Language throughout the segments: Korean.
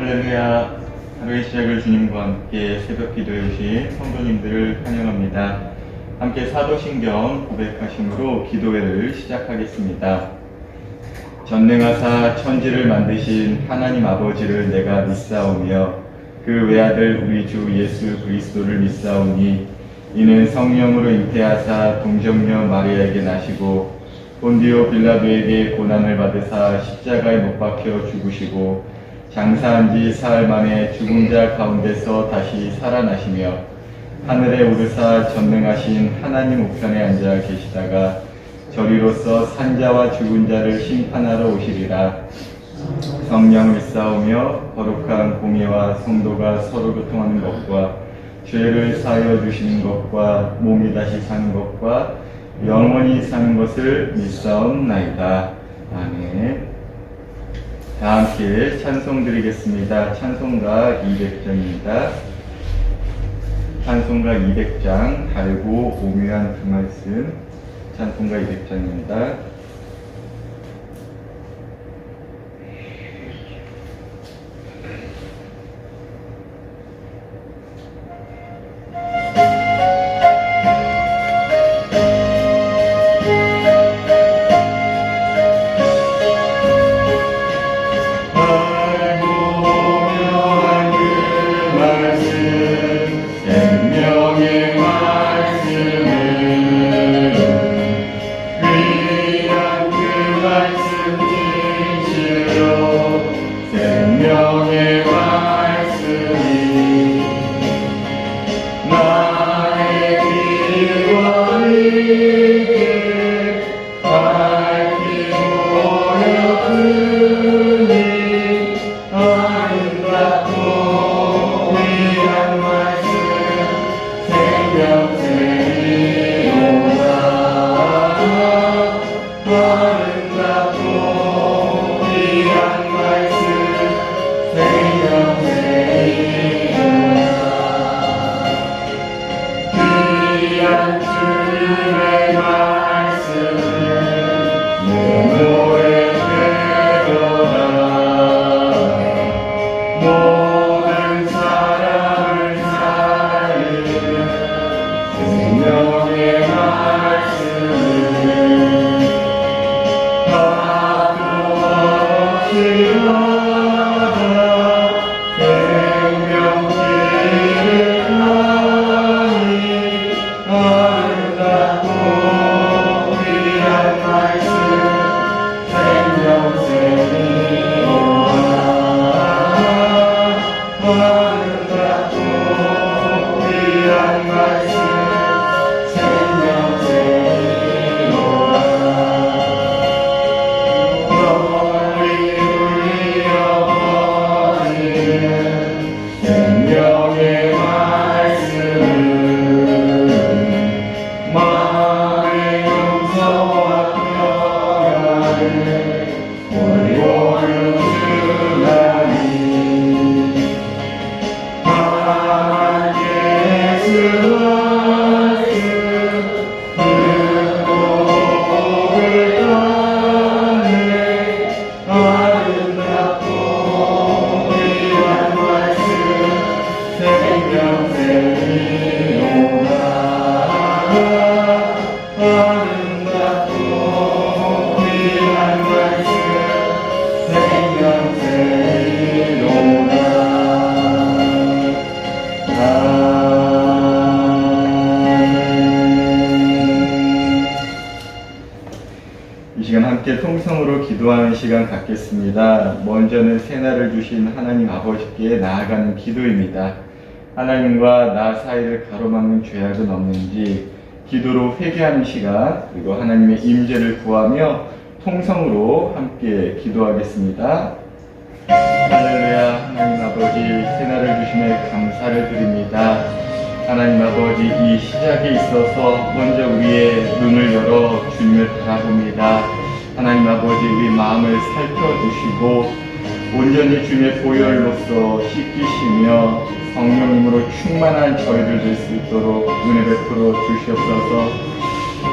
할렐루야. 하루의 시작을 주님과 함께 새벽 기도해 주신 성도님들을 환영합니다. 함께 사도신경 고백하심으로 기도회를 시작하겠습니다. 전능하사 천지를 만드신 하나님 아버지를 내가 믿사오며 그 외아들 우리 주 예수 그리스도를 믿사오니 이는 성령으로 잉태하사 동정녀 마리아에게 나시고 본디오 빌라도에게 고난을 받으사 십자가에 못 박혀 죽으시고 장사한 지 사흘 만에 죽은 자 가운데서 다시 살아나시며 하늘에 오르사 전능하신 하나님 우편에 앉아 계시다가 저리로서 산자와 죽은 자를 심판하러 오시리라. 성령을 쌓으며 거룩한 공예와 성도가 서로 교통하는 것과 죄를 사하여 주시는 것과 몸이 다시 사는 것과 영원히 사는 것을 믿사옵나이다. 아멘. 다 함께 찬송 드리겠습니다. 찬송가 200장입니다. 찬송가 200장 달고 오묘한 그 말씀. 찬송가 200장입니다. 통성으로 기도하는 시간 갖겠습니다. 먼저는 새날을 주신 하나님 아버지께 나아가는 기도입니다. 하나님과 나 사이를 가로막는 죄악은 없는지 기도로 회개하는 시간, 그리고 하나님의 임재를 구하며 통성으로 함께 기도하겠습니다. 할렐루야. 하나님 아버지, 새날을 주심에 감사를 드립니다. 하나님 아버지, 이 시작에 있어서 먼저 우리의 눈을 열어 주님을 바라봅니다. 하나님 아버지, 우리 마음을 살펴주시고 온전히 주님의 보혈로서 씻기시며 성령님으로 충만한 저희들 될 수 있도록 은혜 베풀어 주시옵소서.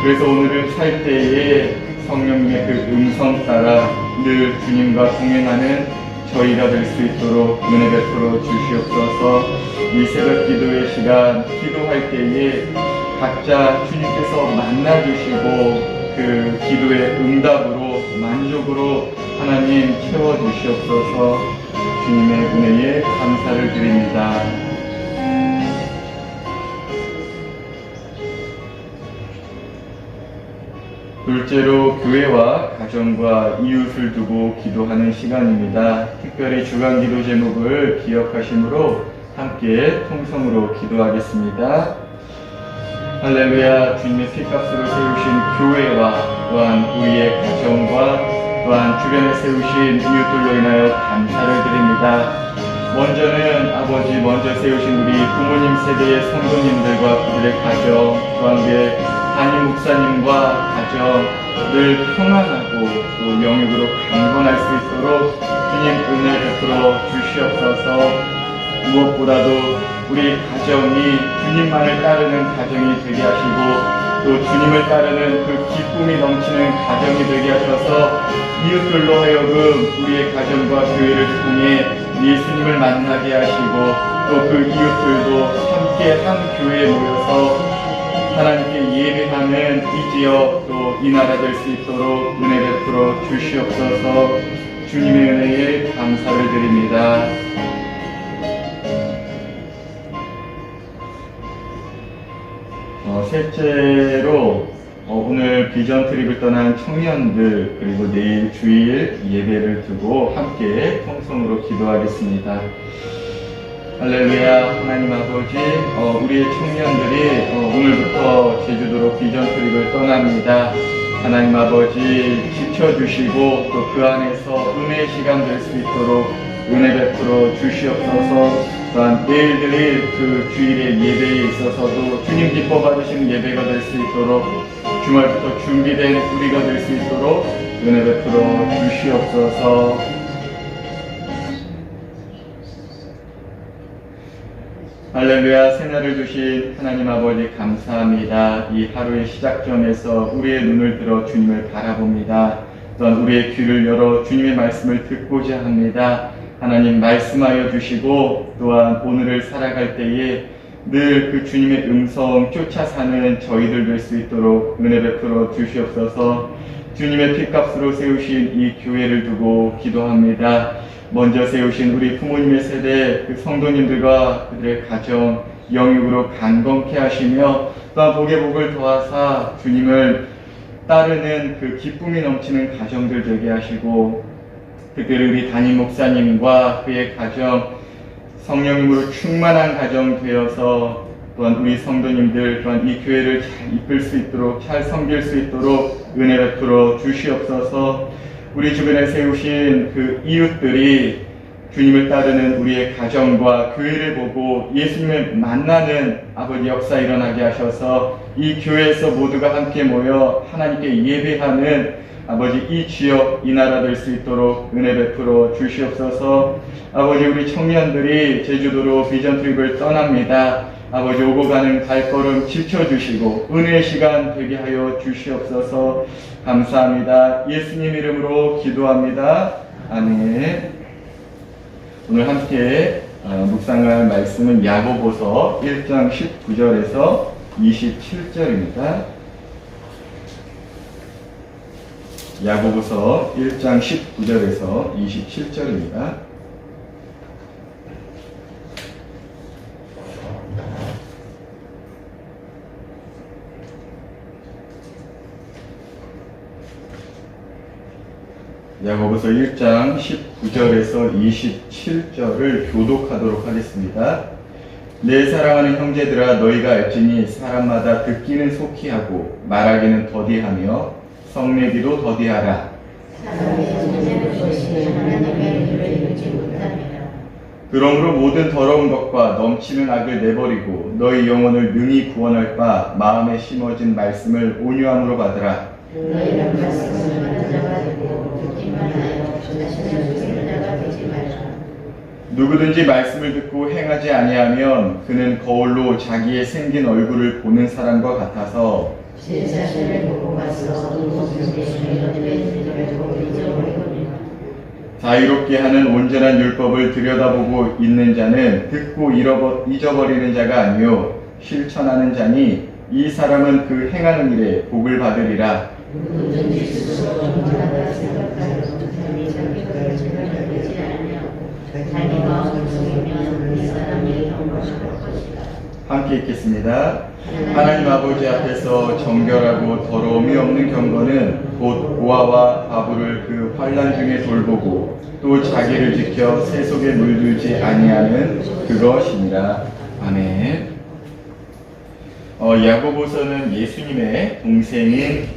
그래서 오늘을 살 때에 성령님의 그 음성 따라 늘 주님과 동행하는 저희가 될 수 있도록 은혜 베풀어 주시옵소서. 이 새벽 기도의 시간 기도할 때에 각자 주님께서 만나주시고 그 기도의 응답으로 만족으로 하나님 채워주시옵소서. 주님의 은혜에 감사를 드립니다. 둘째로 교회와 가정과 이웃을 두고 기도하는 시간입니다. 특별히 주간 기도 제목을 기억하심으로 함께 통성으로 기도하겠습니다. 할렐루야. 주님의 피값으로 세우신 교회와 또한 우리의 가정과 또한 주변에 세우신 이웃들로 인하여 감사를 드립니다. 먼저는 아버지 먼저 세우신 우리 부모님 세대의 성도님들과 그들의 가정, 또한 우리의 담임 목사님과 가정 늘 평안하고 또 영육으로 강건할 수 있도록 주님 은혜 베풀어 주시옵소서. 무엇보다도 우리 가정이 주님만을 따르는 가정이 되게 하시고 또 주님을 따르는 그 기쁨이 넘치는 가정이 되게 하셔서 이웃들로 하여금 우리의 가정과 교회를 통해 예수님을 만나게 하시고 또 그 이웃들도 함께 한 교회에 모여서 하나님께 예배하는 이 지역 또 이 나라 될 수 있도록 은혜 베풀어 주시옵소서. 주님의 은혜에 감사를 드립니다. 셋째로 오늘 비전 트립을 떠난 청년들 그리고 내일 주일 예배를 두고 함께 통성으로 기도하겠습니다. 할렐루야. 하나님 아버지, 우리의 청년들이 오늘부터 제주도로 비전 트립을 떠납니다. 하나님 아버지 지켜주시고 또 그 안에서 은혜의 시간 될 수 있도록 은혜 베풀어 주시옵소서. 또한 내일들이 그 주일의 예배에 있어서도 주님 기뻐 받으시는 예배가 될 수 있도록 주말부터 준비된 우리가 될 수 있도록 은혜 베풀어 주시옵소서. 할렐루야. 새날을 주신 하나님 아버지 감사합니다. 이 하루의 시작점에서 우리의 눈을 들어 주님을 바라봅니다. 또한 우리의 귀를 열어 주님의 말씀을 듣고자 합니다. 하나님 말씀하여 주시고 또한 오늘을 살아갈 때에 늘 그 주님의 음성 쫓아 사는 저희들 될 수 있도록 은혜 베풀어 주시옵소서. 주님의 피값으로 세우신 이 교회를 두고 기도합니다. 먼저 세우신 우리 부모님의 세대 그 성도님들과 그들의 가정 영육으로 강건케 하시며 또한 복의 복을 더하사 주님을 따르는 그 기쁨이 넘치는 가정들 되게 하시고 특별히 우리 담임 목사님과 그의 가정 성령님으로 충만한 가정 되어서 또한 우리 성도님들 또한 이 교회를 잘 이끌 수 있도록 잘 섬길 수 있도록 은혜 베풀어 주시옵소서. 우리 주변에 세우신 그 이웃들이 주님을 따르는 우리의 가정과 교회를 보고 예수님을 만나는 아버지 역사 일어나게 하셔서 이 교회에서 모두가 함께 모여 하나님께 예배하는 아버지 이 지역 이 나라 될 수 있도록 은혜 베풀어 주시옵소서. 아버지 우리 청년들이 제주도로 비전 트립을 떠납니다. 아버지 오고 가는 발걸음 지켜주시고 은혜의 시간 되게 하여 주시옵소서. 감사합니다. 예수님 이름으로 기도합니다. 아멘. 오늘 함께 묵상할 말씀은 야고보서 1장 19절에서 27절입니다. 야고보서 1장 19절에서 27절입니다. 야고보서 1장 19절에서 27절을 교독하도록 하겠습니다. 내 사랑하는 형제들아 너희가 알지니 사람마다 듣기는 속히 하고 말하기는 더디하며 성내기도 더디하라. 그러므로 모든 더러운 것과 넘치는 악을 내버리고 너희 영혼을 능히 구원할 바 마음에 심어진 말씀을 온유함으로 받으라. 너희는 말씀을 받는 자가 되고 듣기만 하여 자신을 죽이는 자가 되지 말라. 누구든지 말씀을 듣고 행하지 아니하면 그는 거울로 자기의 생긴 얼굴을 보는 사람과 같아서 제 자신을 보고 가서 눈곱을 주님을 보고 잊어버리거니와 자유롭게 하는 온전한 율법을 들여다보고 있는 자는 듣고 잊어버리는 자가 아니요 실천하는 자니 이 사람은 그 행하는 일에 복을 받으리라. 함께 읽겠습니다. 하나님 아버지 앞에서 정결하고 더러움이 없는 경건은 곧 고아와 과부를 그 환난 중에 돌보고 또 자기를 지켜 새 속에 물들지 아니하는 그것이니라. 아멘. 야고보서는 예수님의 동생인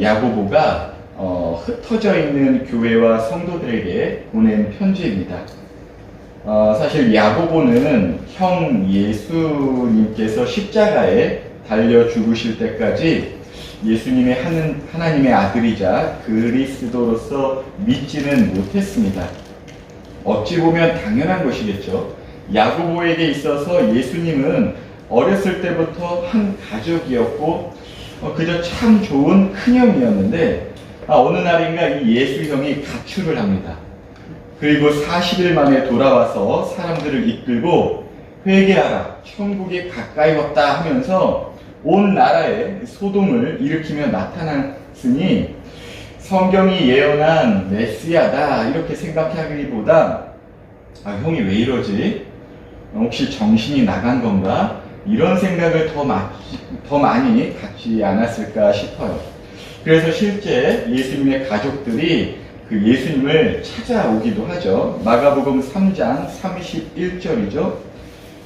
야고보가 흩어져 있는 교회와 성도들에게 보낸 편지입니다. 사실 야고보는 형 예수님께서 십자가에 달려 죽으실 때까지 예수님의 하나님의 아들이자 그리스도로서 믿지는 못했습니다. 어찌 보면 당연한 것이겠죠. 야고보에게 있어서 예수님은 어렸을 때부터 한 가족이었고 그저 참 좋은 큰형이었는데 어느 날인가 이 예수 형이 가출을 합니다. 그리고 40일 만에 돌아와서 사람들을 이끌고 회개하라, 천국이 가까이 왔다 하면서 온 나라에 소동을 일으키며 나타났으니 성경이 예언한 메시아다 이렇게 생각하기보다 형이 왜 이러지? 혹시 정신이 나간 건가? 이런 생각을 더 많이 갖지 않았을까 싶어요. 그래서 실제 예수님의 가족들이 그 예수님을 찾아오기도 하죠. 마가복음 3장 31절이죠.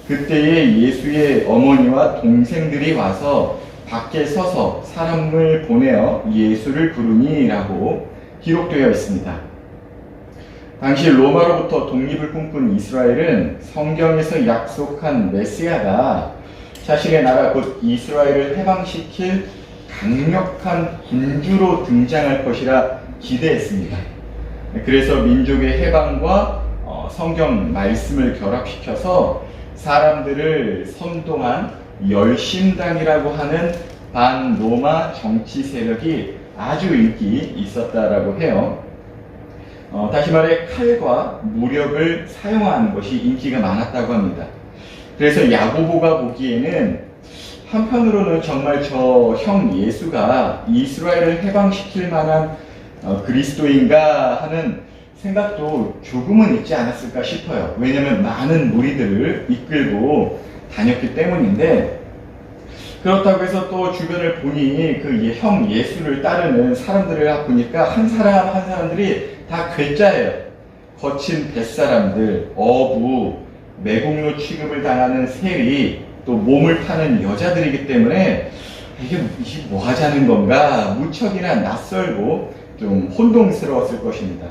그때에 예수의 어머니와 동생들이 와서 밖에 서서 사람을 보내어 예수를 부르니라고 기록되어 있습니다. 당시 로마로부터 독립을 꿈꾼 이스라엘은 성경에서 약속한 메시아가 자신의 나라 곧 이스라엘을 해방시킬 강력한 군주로 등장할 것이라 기대했습니다. 그래서 민족의 해방과 성경 말씀을 결합시켜서 사람들을 선동한 열심당이라고 하는 반로마 정치 세력이 아주 인기 있었다라고 해요. 다시 말해 칼과 무력을 사용하는 것이 인기가 많았다고 합니다. 그래서 야고보가 보기에는 한편으로는 정말 저 형 예수가 이스라엘을 해방시킬 만한 그리스도인가 하는 생각도 조금은 있지 않았을까 싶어요. 왜냐하면 많은 무리들을 이끌고 다녔기 때문인데, 그렇다고 해서 또 주변을 보니 그 형 예수를 따르는 사람들을 보니까 한 사람들이 다 괴짜예요. 거친 뱃사람들, 어부, 매국노 취급을 당하는 세리, 또 몸을 타는 여자들이기 때문에 이게 뭐 하자는 건가 무척이나 낯설고 좀 혼동스러웠을 것입니다.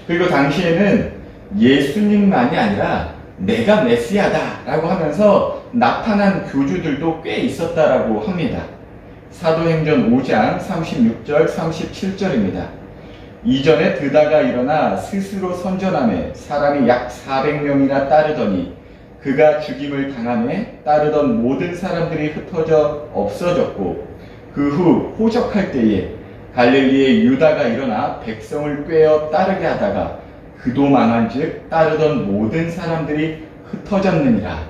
그리고 당시에는 예수님만이 아니라 내가 메시아다 라고 하면서 나타난 교주들도 꽤 있었다라고 합니다. 사도행전 5장 36절 37절입니다. 이전에 드다가 일어나 스스로 선전하며 사람이 약 400명이나 따르더니 그가 죽임을 당하며 따르던 모든 사람들이 흩어져 없어졌고 그 후 호적할 때에 갈릴리의 유다가 일어나 백성을 꿰어 따르게 하다가 그도 망한즉 따르던 모든 사람들이 흩어졌느니라.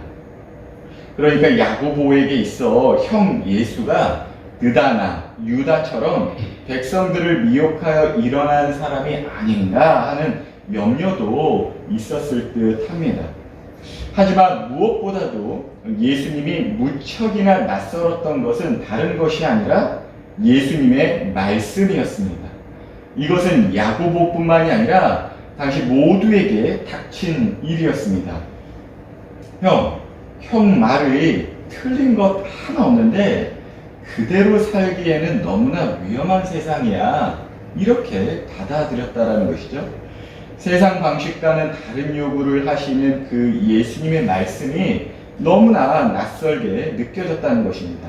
그러니까 야고보에게 있어 형 예수가 드다나 유다처럼 백성들을 미혹하여 일어난 사람이 아닌가 하는 염려도 있었을 듯 합니다. 하지만 무엇보다도 예수님이 무척이나 낯설었던 것은 다른 것이 아니라 예수님의 말씀이었습니다. 이것은 야고보뿐만이 아니라 당시 모두에게 닥친 일이었습니다. 형 말이 틀린 것 하나 없는데 그대로 살기에는 너무나 위험한 세상이야. 이렇게 받아들였다라는 것이죠. 세상 방식과는 다른 요구를 하시는 그 예수님의 말씀이 너무나 낯설게 느껴졌다는 것입니다.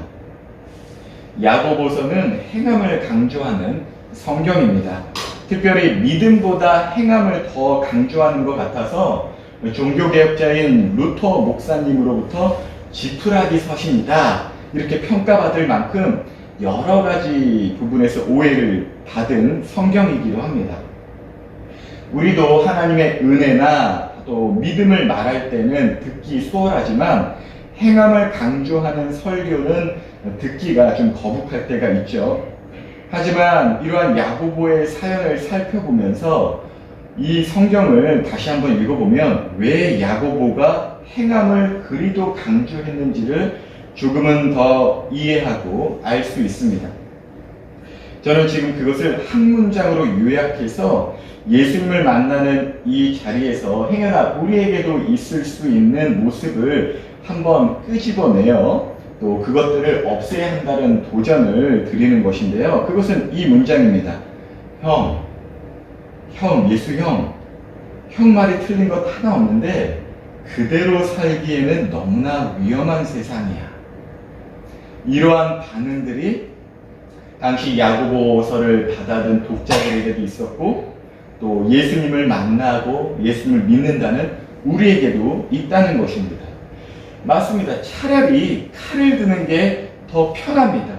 야고보서는 행함을 강조하는 성경입니다. 특별히 믿음보다 행함을 더 강조하는 것 같아서 종교개혁자인 루터 목사님으로부터 지푸라기 서신이다 이렇게 평가받을 만큼 여러 가지 부분에서 오해를 받은 성경이기도 합니다. 우리도 하나님의 은혜나 또 믿음을 말할 때는 듣기 수월하지만 행함을 강조하는 설교는 듣기가 좀 거북할 때가 있죠. 하지만 이러한 야고보의 사연을 살펴보면서 이 성경을 다시 한번 읽어보면 왜 야고보가 행함을 그리도 강조했는지를 조금은 더 이해하고 알 수 있습니다. 저는 지금 그것을 한 문장으로 요약해서 예수님을 만나는 이 자리에서 행여나 우리에게도 있을 수 있는 모습을 한번 끄집어내어 또 그것들을 없애야 한다는 도전을 드리는 것인데요. 그것은 이 문장입니다. 예수 형 말이 틀린 것 하나 없는데 그대로 살기에는 너무나 위험한 세상이야. 이러한 반응들이 당시 야고보서를 받아든 독자들에게도 있었고 또 예수님을 만나고 예수님을 믿는다는 우리에게도 있다는 것입니다. 맞습니다. 차라리 칼을 드는 게 더 편합니다.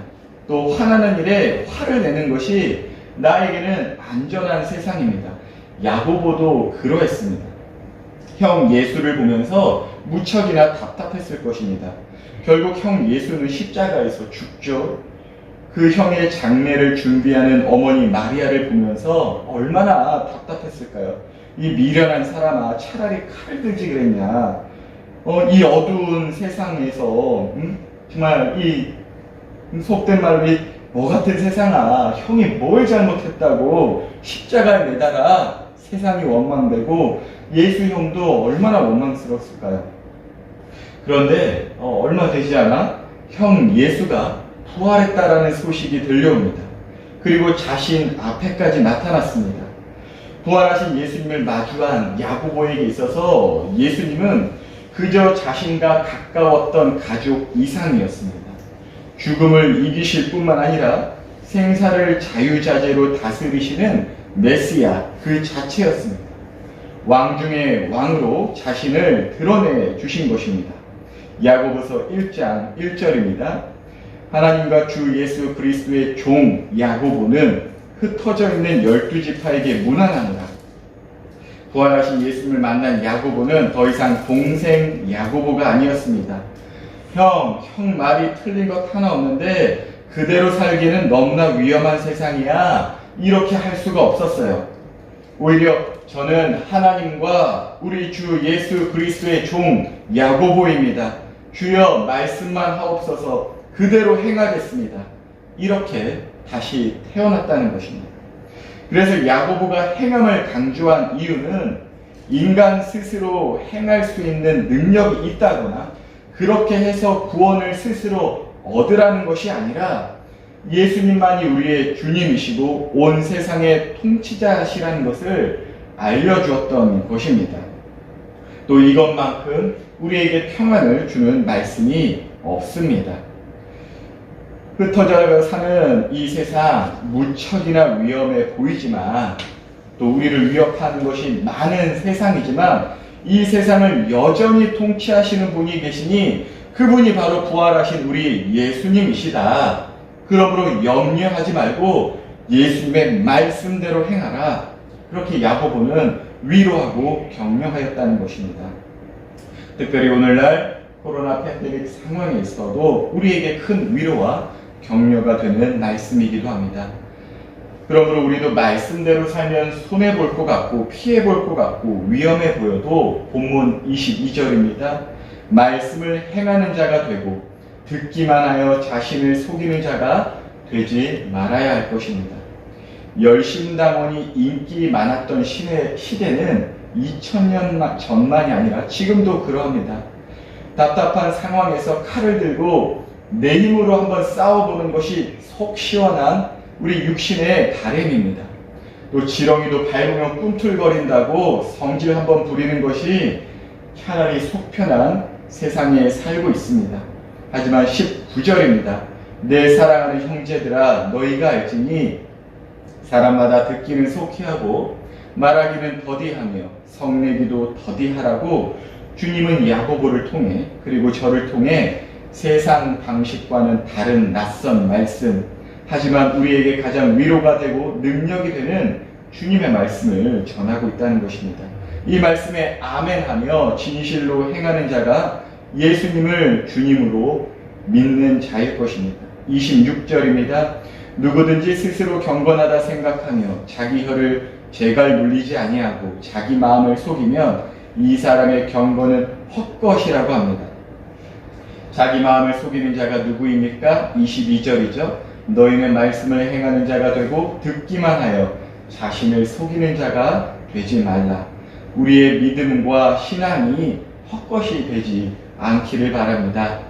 또 화나는 일에 화를 내는 것이 나에게는 안전한 세상입니다. 야고보도 그러했습니다. 형 예수를 보면서 무척이나 답답했을 것입니다. 결국 형 예수는 십자가에서 죽죠. 그 형의 장례를 준비하는 어머니 마리아를 보면서 얼마나 답답했을까요? 이 미련한 사람아, 차라리 칼을 들지 그랬냐. 이 어두운 세상에서 정말 이 속된 말로 이 뭐 같은 세상아, 형이 뭘 잘못했다고 십자가에 매달아 세상이 원망되고 예수 형도 얼마나 원망스러웠을까요? 그런데 얼마 되지 않아 형 예수가 부활했다라는 소식이 들려옵니다. 그리고 자신 앞에까지 나타났습니다. 부활하신 예수님을 마주한 야고보에게 있어서 예수님은 그저 자신과 가까웠던 가족 이상이었습니다. 죽음을 이기실 뿐만 아니라 생사를 자유자재로 다스리시는 메시아 그 자체였습니다. 왕 중의 왕으로 자신을 드러내 주신 것입니다. 야고보서 1장 1절입니다. 하나님과 주 예수 그리스도의 종 야고보는 흩어져 있는 12지파에게 문안하노라. 부활하신 예수님을 만난 야고보는 더 이상 동생 야고보가 아니었습니다. 형 말이 틀린 것 하나 없는데 그대로 살기는 너무나 위험한 세상이야. 이렇게 할 수가 없었어요. 오히려 저는 하나님과 우리 주 예수 그리스도의 종 야고보입니다. 주여 말씀만 하옵소서 그대로 행하겠습니다. 이렇게 다시 태어났다는 것입니다. 그래서 야고보가 행함을 강조한 이유는 인간 스스로 행할 수 있는 능력이 있다거나 그렇게 해서 구원을 스스로 얻으라는 것이 아니라 예수님만이 우리의 주님이시고 온 세상의 통치자시라는 것을 알려주었던 것입니다. 또 이것만큼 우리에게 평안을 주는 말씀이 없습니다. 흩어져 사는 이 세상 무척이나 위험해 보이지만 또 우리를 위협하는 것이 많은 세상이지만 이 세상을 여전히 통치하시는 분이 계시니 그분이 바로 부활하신 우리 예수님이시다. 그러므로 염려하지 말고 예수님의 말씀대로 행하라. 그렇게 야고보는 위로하고 격려하였다는 것입니다. 특별히 오늘날 코로나 팬데믹 상황에 있어도 우리에게 큰 위로와 격려가 되는 말씀이기도 합니다. 그러므로 우리도 말씀대로 살면 손해볼 것 같고 피해볼 것 같고 위험해 보여도 본문 22절입니다. 말씀을 행하는 자가 되고 듣기만 하여 자신을 속이는 자가 되지 말아야 할 것입니다. 열심당원이 인기 많았던 시대는 2000년 전만이 아니라 지금도 그러합니다. 답답한 상황에서 칼을 들고 내 힘으로 한번 싸워보는 것이 속 시원한 우리 육신의 바램입니다. 또 지렁이도 밟으면 꿈틀거린다고 성질 한번 부리는 것이 차라리 속 편한 세상에 살고 있습니다. 하지만 19절입니다. 내 사랑하는 형제들아 너희가 알지니 사람마다 듣기는 속히하고 말하기는 더디하며 성내기도 더디하라고 주님은 야고보를 통해 그리고 저를 통해 세상 방식과는 다른 낯선 말씀 하지만 우리에게 가장 위로가 되고 능력이 되는 주님의 말씀을 전하고 있다는 것입니다. 이 말씀에 아멘하며 진실로 행하는 자가 예수님을 주님으로 믿는 자일 것입니다. 26절입니다. 누구든지 스스로 경건하다 생각하며 자기 혀를 제갈 물리지 아니하고 자기 마음을 속이면 이 사람의 경건은 헛것이라고 합니다. 자기 마음을 속이는 자가 누구입니까? 22절이죠. 너희는 말씀을 행하는 자가 되고 듣기만 하여 자신을 속이는 자가 되지 말라. 우리의 믿음과 신앙이 헛것이 되지 않기를 바랍니다.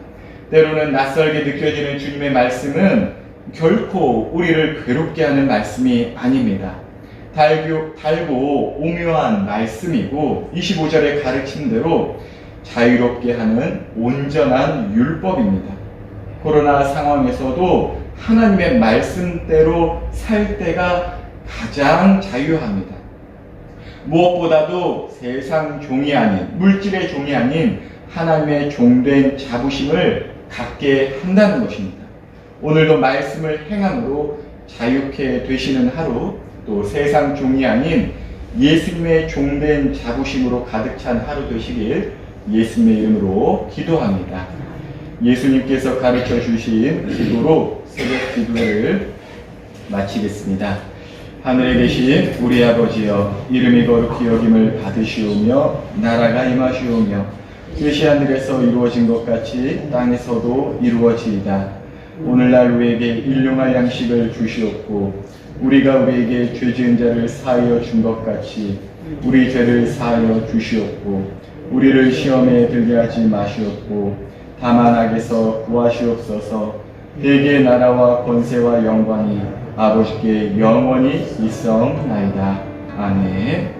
때로는 낯설게 느껴지는 주님의 말씀은 결코 우리를 괴롭게 하는 말씀이 아닙니다. 달고 오묘한 말씀이고 25절의 가르침대로 자유롭게 하는 온전한 율법입니다. 코로나 상황에서도 하나님의 말씀대로 살 때가 가장 자유합니다. 무엇보다도 세상 종이 아닌, 물질의 종이 아닌 하나님의 종된 자부심을 갖게 한다는 것입니다. 오늘도 말씀을 행함으로 자유케 되시는 하루, 또 세상 종이 아닌 예수님의 종된 자부심으로 가득 찬 하루 되시길 예수님의 이름으로 기도합니다. 예수님께서 가르쳐 주신 기도로 새벽 기도를 마치겠습니다. 하늘에 계신 우리 아버지여, 이름이 거룩히 여김을 받으시오며 나라가 임하시오며 뜻이 하늘에서 이루어진 것 같이 땅에서도 이루어지이다. 오늘날 우리에게 일용할 양식을 주시옵고 우리가 우리에게 죄 지은 자를 사하여 준 것 같이 우리 죄를 사하여 주시옵고 우리를 시험에 들게 하지 마시옵고 다만 악에서 구하시옵소서. 대개 나라와 권세와 영광이 아버지께 영원히 있사옵나이다. 아멘.